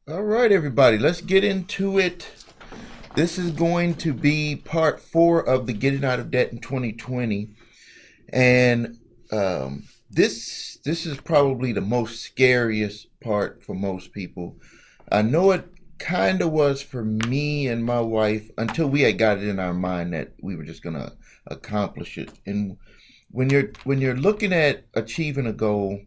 All right, everybody, let's get into it. This is going to be part 4 of the Getting Out of Debt in 2020. And this is probably the most scariest part for most people. I know it kind of was for me and my wife until we had got it in our mind that we were just going to accomplish it. And when you're looking at achieving a goal,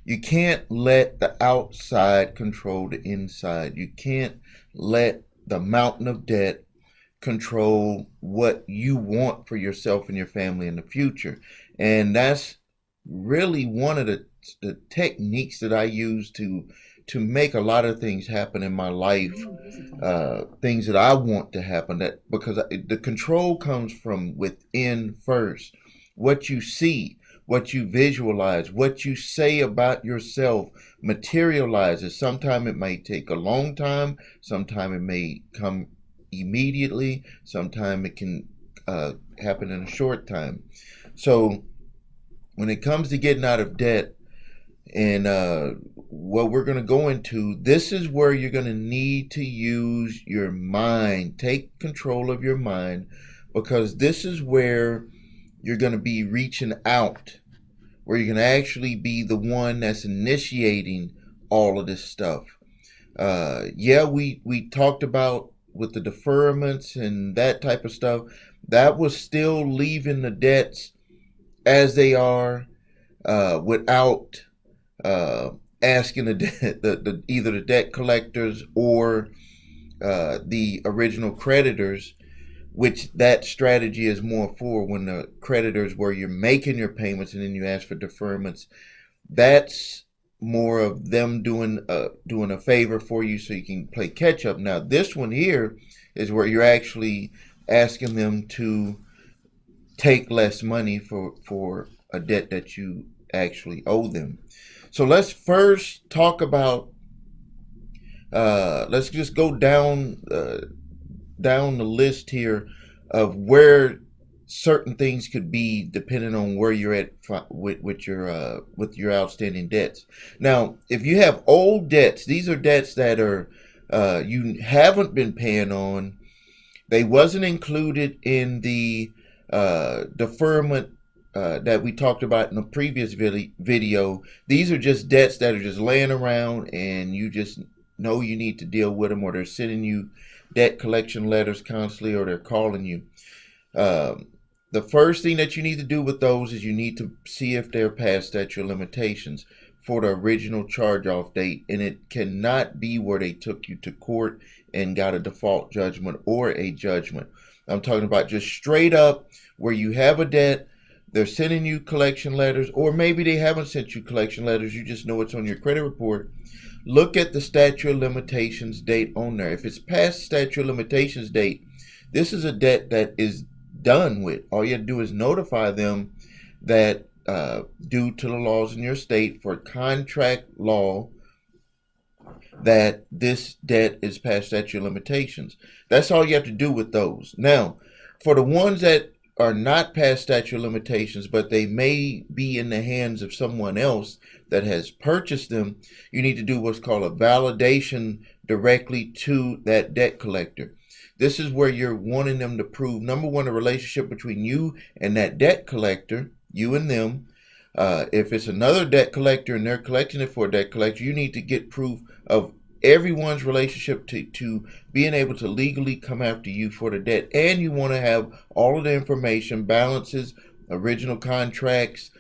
you can't let the outside control the inside. You can't let the mountain of debt control what you want for yourself and your family in the future. And that's really one of the techniques that I use to make a lot of things happen in my life, things that I want to happen. That because the control comes from within first. What you see, what you visualize, what you say about yourself materializes. Sometimes it may take a long time. Sometimes it may come immediately. Sometimes it can happen in a short time. So when it comes to getting out of debt and what we're going to go into, this is where you're going to need to use your mind. Take control of your mind, because this is where you're going to be reaching out, where you're going to actually be the one that's initiating all of this stuff. Yeah, we talked about with the deferments and that type of stuff. That was still leaving the debts as they are, without asking either the debt collectors or the original creditors, which that strategy is more for when the creditors, where you're making your payments and then you ask for deferments. That's more of them doing a favor for you so you can play catch up. Now this one here is where you're actually asking them to take less money for a debt that you actually owe them. So let's first talk about, let's just go down the list here of where certain things could be depending on where you're at with your outstanding debts. Now, if you have old debts, these are debts that are you haven't been paying on. They wasn't included in the deferment that we talked about in the previous video. These are just debts that are just laying around and you just know you need to deal with them, or they're sending you debt collection letters constantly, or they're calling you. The first thing that you need to do with those is you need to see if they're past statute of limitations for the original charge off date. And it cannot be where they took you to court and got a default judgment or a judgment. I'm talking about just straight up where you have a debt, they're sending you collection letters, or maybe they haven't sent you collection letters, you just know it's on your credit report. Look at the statute of limitations date on there. If it's past statute of limitations date, this is a debt that is done with. All you have to do is notify them that due to the laws in your state for contract law, that this debt is past statute of limitations. That's all you have to do with those. Now, for the ones that are not past statute of limitations, but they may be in the hands of someone else that has purchased them, you need to do what's called a validation directly to that debt collector. This is where you're wanting them to prove, number one, a relationship between you and that debt collector, you and them. If it's another debt collector and they're collecting it for a debt collector, you need to get proof of everyone's relationship to being able to legally come after you for the debt. And you want to have all of the information, balances, original contracts,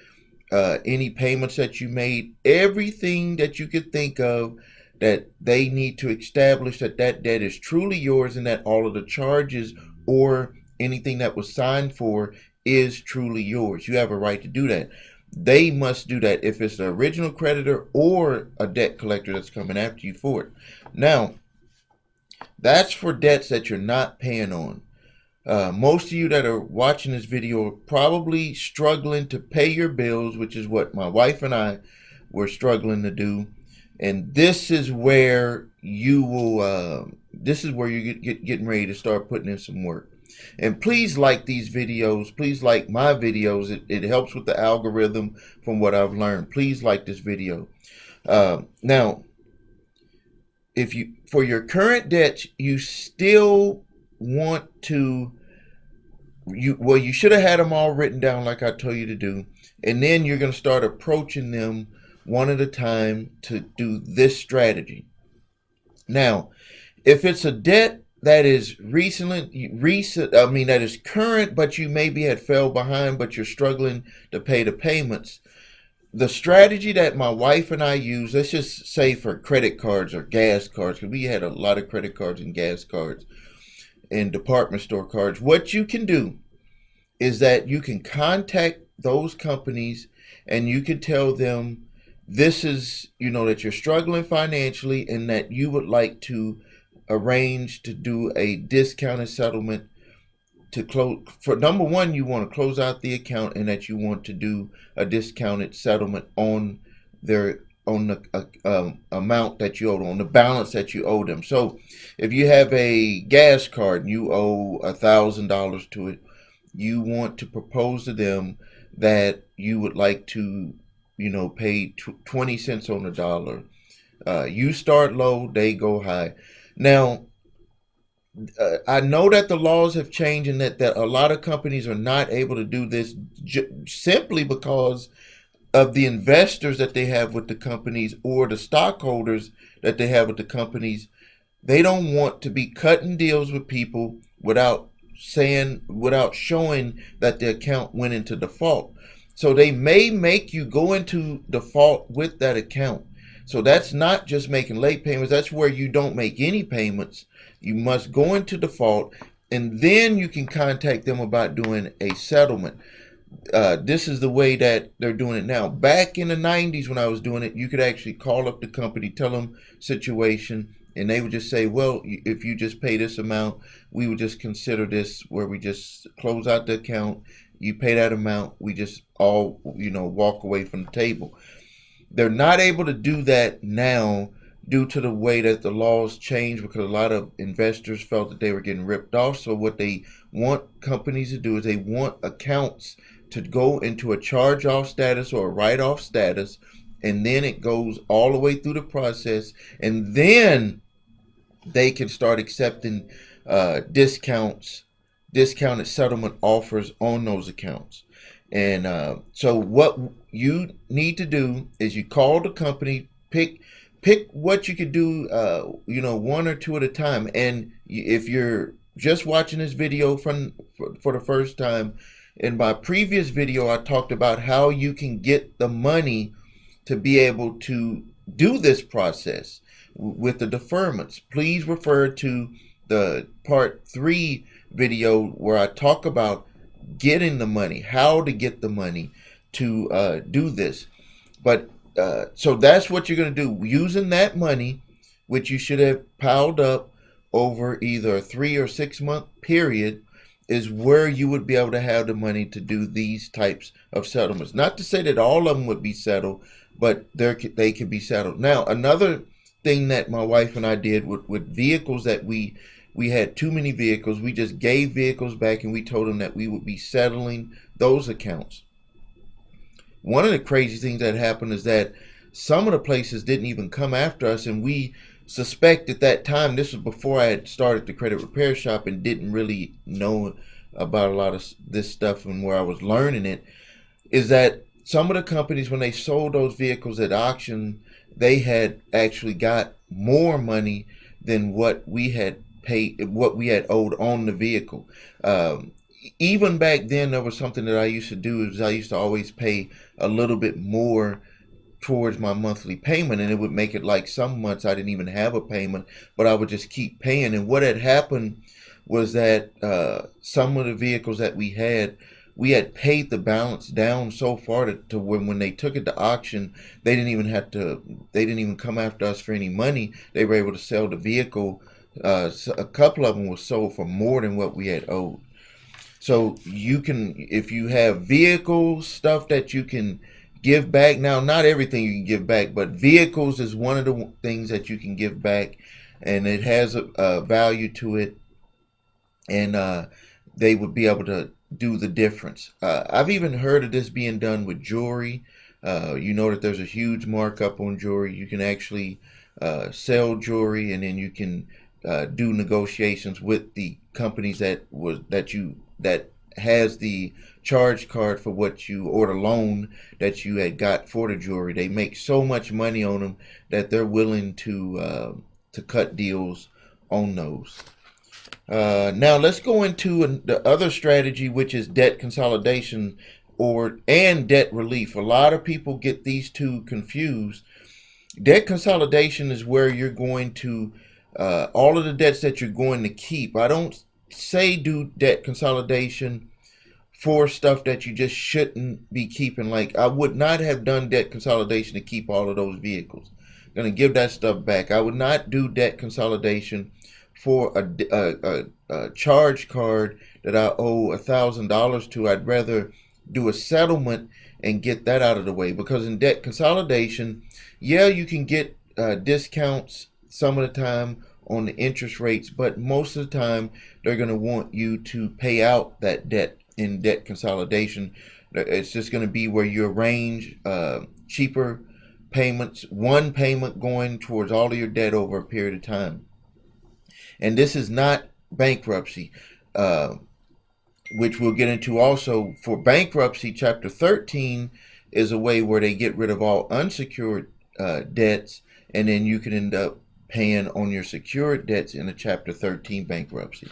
any payments that you made, everything that you could think of that they need to establish that that debt is truly yours, and that all of the charges or anything that was signed for is truly yours. You have a right to do that. They must do that if it's the original creditor or a debt collector that's coming after you for it. Now, that's for debts that you're not paying on. Most of you that are watching this video are probably struggling to pay your bills, which is what my wife and I were struggling to do. And this is where you will, this is where you getting ready to start putting in some work. And please like these videos. Please like my videos. It helps with the algorithm from what I've learned. Please like this video. Now, if you, for your current debts, you still want to, you should have had them all written down like I told you to do, and then you're going to start approaching them one at a time to do this strategy. Now, if it's a debt that is that is current, but you maybe had fell behind, but you're struggling to pay the payments, the strategy that my wife and I use, let's just say for credit cards or gas cards, because we had a lot of credit cards and gas cards and department store cards, what you can do is that you can contact those companies and you can tell them this is, that you're struggling financially and that you would like to arrange to do a discounted settlement to close. For number one, you want to close out the account and that you want to do a discounted settlement on the amount that you owe, on the balance that you owe them. So if you have a gas card and you owe $1,000 to it, you want to propose to them that you would like to, pay 20 cents on the dollar. You start low, they go high. Now, I know that the laws have changed and that a lot of companies are not able to do this simply because of the investors that they have with the companies or the stockholders that they have with the companies. They don't want to be cutting deals with people without showing that the account went into default. So they may make you go into default with that account. So that's not just making late payments. That's where you don't make any payments. You must go into default, and then you can contact them about doing a settlement. This is the way that they're doing it now. Back in the 90s when I was doing it, you could actually call up the company, tell them situation, and they would just say, well, if you just pay this amount, we would just consider this where we just close out the account. You pay that amount, we just all, walk away from the table. They're not able to do that now due to the way that the laws changed, because a lot of investors felt that they were getting ripped off. So what they want companies to do is they want accounts to go into a charge-off status or a write-off status, and then it goes all the way through the process, and then they can start accepting discounted settlement offers on those accounts. And so what you need to do is you call the company, pick what you could do, one or two at a time. And if you're just watching this video for the first time, in my previous video, I talked about how you can get the money to be able to do this process with the deferments. Please refer to the part 3 video where I talk about getting the money, how to get the money to do this. But so that's what you're going to do. Using that money, which you should have piled up over either a 3 or 6 month period, is where you would be able to have the money to do these types of settlements. Not to say that all of them would be settled, but they could be settled. Now, another thing that my wife and I did with vehicles that we had too many vehicles, we just gave vehicles back and we told them that we would be settling those accounts. One of the crazy things that happened is that some of the places didn't even come after us, and we suspect at that time, this was before I had started the credit repair shop and didn't really know about a lot of this stuff and where I was learning it, is that some of the companies, when they sold those vehicles at auction, they had actually got more money than what we had paid, what we had owed on the vehicle. Even back then, there was something that I used to do, is I used to always pay a little bit more towards my monthly payment, and it would make it like some months I didn't even have a payment, but I would just keep paying. And what had happened was that some of the vehicles that we had paid the balance down so far to when they took it to auction, they didn't even come after us for any money. They were able to sell the vehicle. A couple of them were sold for more than what we had owed. So you can, if you have vehicles, stuff that you can give back. Now, not everything you can give back, but vehicles is one of the things that you can give back, and it has a value to it, and they would be able to do the difference. I've even heard of this being done with jewelry. You know that there's a huge markup on jewelry. You can actually sell jewelry, and then you can do negotiations with the companies that has the charge card for what you, or the loan that you had got for the jewelry. They make so much money on them that they're willing to cut deals on those. Now let's go into the other strategy, which is debt consolidation and debt relief. A lot of people get these two confused. Debt consolidation is where you're going to all of the debts that you're going to keep. I don't say do debt consolidation for stuff that you just shouldn't be keeping. Like, I would not have done debt consolidation to keep all of those vehicles. I'm going to give that stuff back. I would not do debt consolidation for a charge card that I owe $1,000 to. I'd rather do a settlement and get that out of the way, because in debt consolidation, yeah, you can get discounts some of the time on the interest rates, but most of the time they're going to want you to pay out that debt in debt consolidation. It's just going to be where you arrange cheaper payments, one payment going towards all of your debt over a period of time. And this is not bankruptcy, which we'll get into also. For bankruptcy, Chapter 13 is a way where they get rid of all unsecured debts, and then you can end up paying on your secured debts in a Chapter 13 bankruptcy.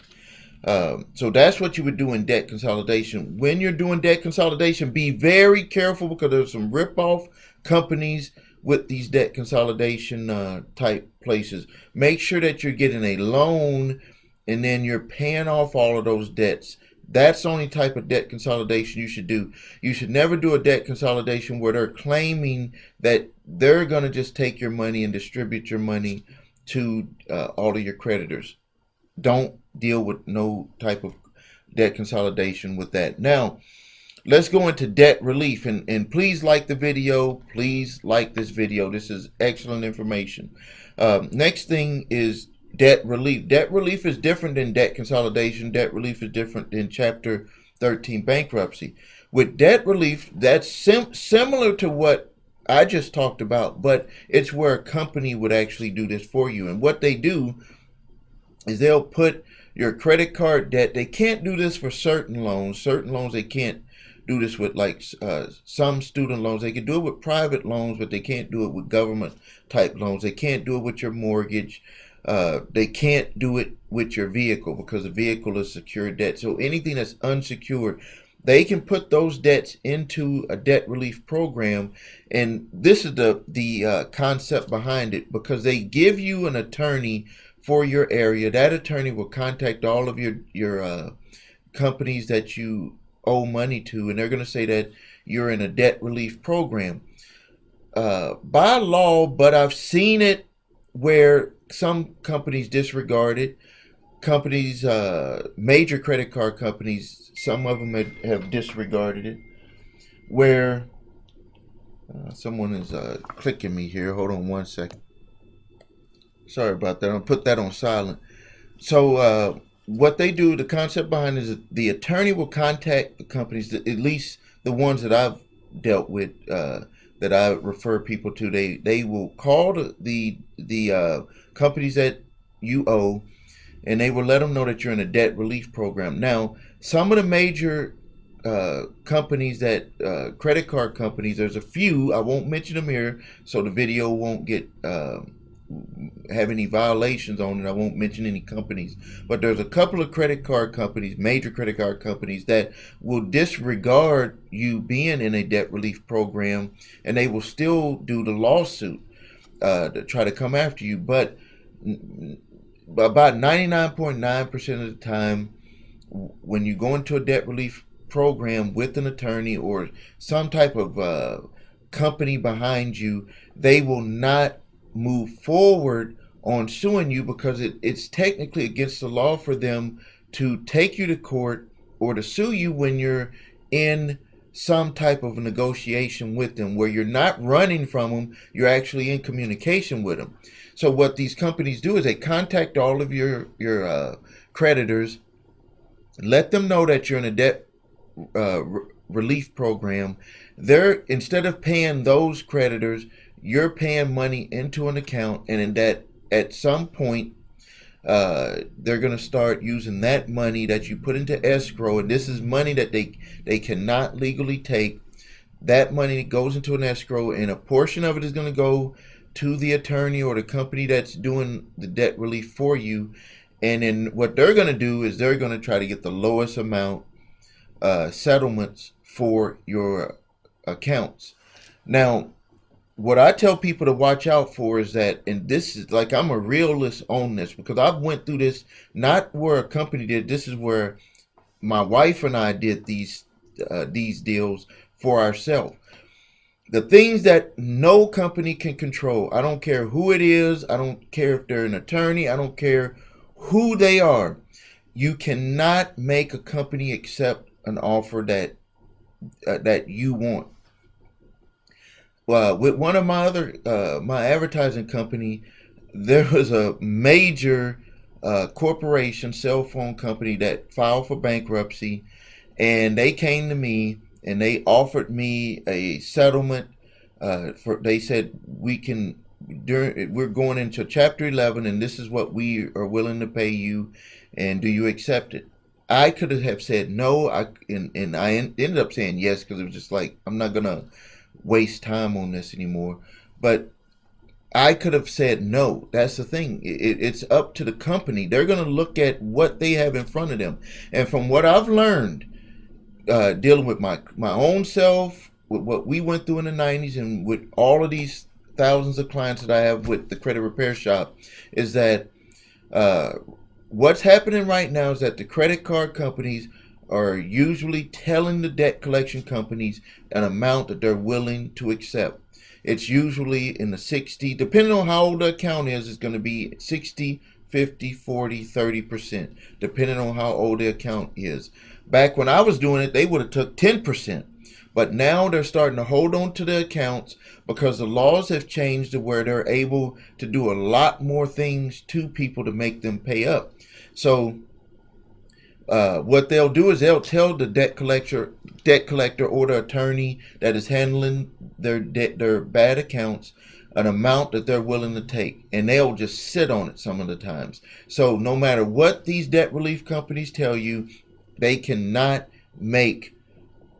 So that's what you would do in debt consolidation. When you're doing debt consolidation, be very careful, because there's some rip-off companies with these debt consolidation type places. Make sure that you're getting a loan and then you're paying off all of those debts. That's the only type of debt consolidation you should do. You should never do a debt consolidation where they're claiming that they're going to just take your money and distribute your money to all of your creditors. Don't deal with no type of debt consolidation with that. Now, let's go into debt relief, and please like the video. Please like this video. This is excellent information. Next thing is debt relief. Debt relief is different than debt consolidation. Debt relief is different than Chapter 13 bankruptcy. With debt relief, that's similar to what I just talked about, but it's where a company would actually do this for you. And what they do is they'll put your credit card debt. They can't do this for certain loans. Certain loans they can't do this with, like some student loans. They can do it with private loans, but they can't do it with government type loans. They can't do it with your mortgage. They can't do it with your vehicle, because the vehicle is secured debt. So anything that's unsecured, they can put those debts into a debt relief program. And this is the concept behind it, because they give you an attorney for your area. That attorney will contact all of your companies that you owe money to, and they're going to say that you're in a debt relief program by law. But I've seen it where some companies disregard it. Companies, major credit card companies, some of them have disregarded it, where someone is clicking me here. Hold on one second. Sorry about that. I'll put that on silent. So what they do, the concept behind it is the attorney will contact the companies, at least the ones that I've dealt with, that I refer people to. They will call the companies that you owe, and they will let them know that you're in a debt relief program. Now, some of the major companies that credit card companies, there's a few. I won't mention them here, so the video won't get have any violations on it. I won't mention any companies, but there's a couple of credit card companies, major credit card companies, that will disregard you being in a debt relief program, and they will still do the lawsuit to try to come after you. But about 99.9% of the time, when you go into a debt relief program with an attorney or some type of company behind you, they will not move forward on suing you, because it's technically against the law for them to take you to court or to sue you when you're in some type of negotiation with them, where you're not running from them, you're actually in communication with them. So what these companies do is they contact all of your creditors, let them know that you're in a debt relief program. Instead of paying those creditors, you're paying money into an account, and in that, at some point, they're going to start using that money that you put into escrow, and this is money that they cannot legally take. That money goes into an escrow, and a portion of it is going to go to the attorney or the company that's doing the debt relief for you. And then what they're going to do is they're going to try to get the lowest amount settlements for your accounts. Now, what I tell people to watch out for is that, and this is like, I'm a realist on this because I've went through this, not where a company did. This is where my wife and I did these deals for ourselves. The things that no company can control. I don't care who it is. I don't care if they're an attorney. I don't care who they are. You cannot make a company accept an offer that you want. With one of my other my advertising company, there was a major corporation cell phone company that filed for bankruptcy, and they came to me and they offered me a settlement. They said we're going into Chapter 11, and this is what we are willing to pay you, and do you accept it? I could have said no. And I ended up saying yes because it was just like, I'm not gonna waste time on this anymore. But I could have said no. That's the thing. It's up to the company. They're going to look at what they have in front of them. And from what I've learned, dealing with my own self, with what we went through in the 90s, and with all of these thousands of clients that I have with the credit repair shop, is that what's happening right now is that the credit card companies are usually telling the debt collection companies an amount that they're willing to accept. It's usually in the 60, depending on how old the account is, it's going to be 60, 50, 40, 30%, depending on how old the account is. Back when I was doing it, they would have took 10%. But now they're starting to hold on to the accounts because the laws have changed to where they're able to do a lot more things to people to make them pay up. So what they'll do is they'll tell the debt collector or the attorney that is handling their bad accounts an amount that they're willing to take, and they'll just sit on it some of the times. So no matter what these debt relief companies tell you, they cannot make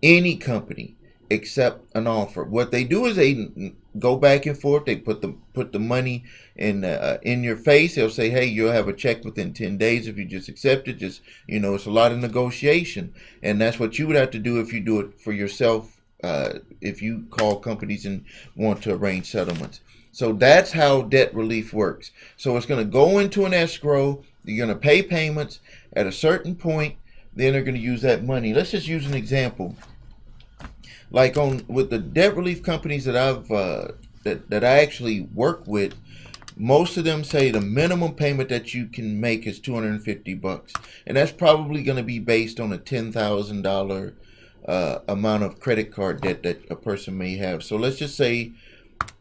any company accept an offer. What they do is they go back and forth. They put the money in your face. They'll say, hey, you'll have a check within 10 days if you just accept it. Just, it's a lot of negotiation, and that's what you would have to do if you do it for yourself. If you call companies and want to arrange settlements. So that's how debt relief works. So it's going to go into an escrow. You're going to pay payments at a certain point. Then they're going to use that money. Let's just use an example. Like with the debt relief companies that that I actually work with, most of them say the minimum payment that you can make is $250, and that's probably going to be based on a $10,000 amount of credit card debt that a person may have. So let's just say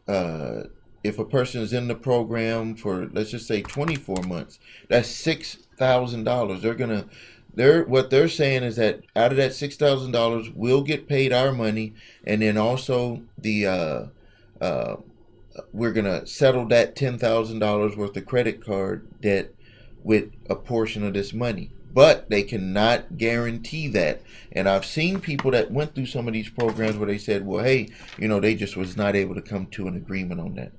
if a person is in the program for, let's just say, 24 months, that's $6,000. What they're saying is that out of that $6,000, we'll get paid our money, and then also we're gonna settle that $10,000 worth of credit card debt with a portion of this money. But they cannot guarantee that. And I've seen people that went through some of these programs where they said, well, hey, they just was not able to come to an agreement on that.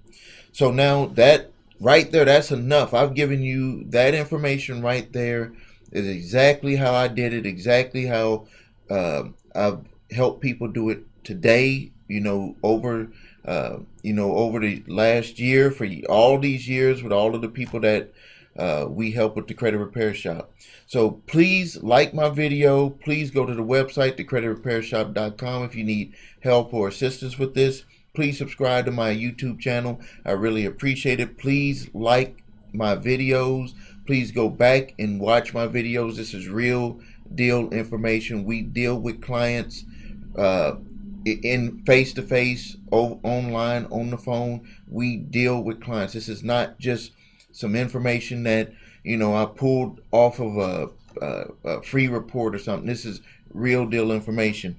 So now that right there, that's enough. I've given you that information right there. Is exactly how I did it, exactly how I've helped people do it today, over the last year, for all these years, with all of the people that we help with the credit repair shop. So please like my video. Please go to the website, thecreditrepairshop.com, if you need help or assistance with this. Please subscribe to my YouTube channel. I really appreciate it. Please like my videos. Please go back and watch my videos. This is real deal information. We deal with clients in face-to-face, online, on the phone. We deal with clients. This is not just some information that I pulled off of a free report or something. This is real deal information.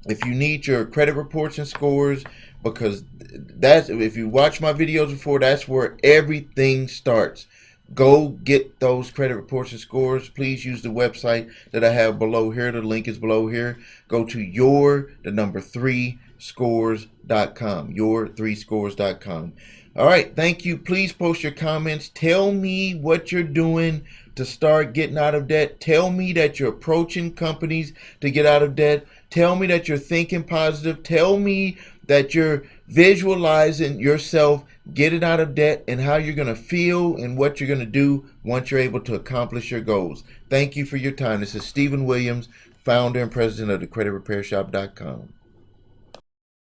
If you need your credit reports and scores, because that's, if you watch my videos before, that's where everything starts. Go get those credit reports and scores. Please use the website that I have below here. The link is below here. Go to the number 3scores.com. Your3scores.com. All right. Thank you. Please post your comments. Tell me what you're doing to start getting out of debt. Tell me that you're approaching companies to get out of debt. Tell me that you're thinking positive. Tell me that you're visualizing yourself getting out of debt and how you're going to feel and what you're going to do once you're able to accomplish your goals. Thank you for your time. This is Stephen Williams, founder and president of thecreditrepairshop.com.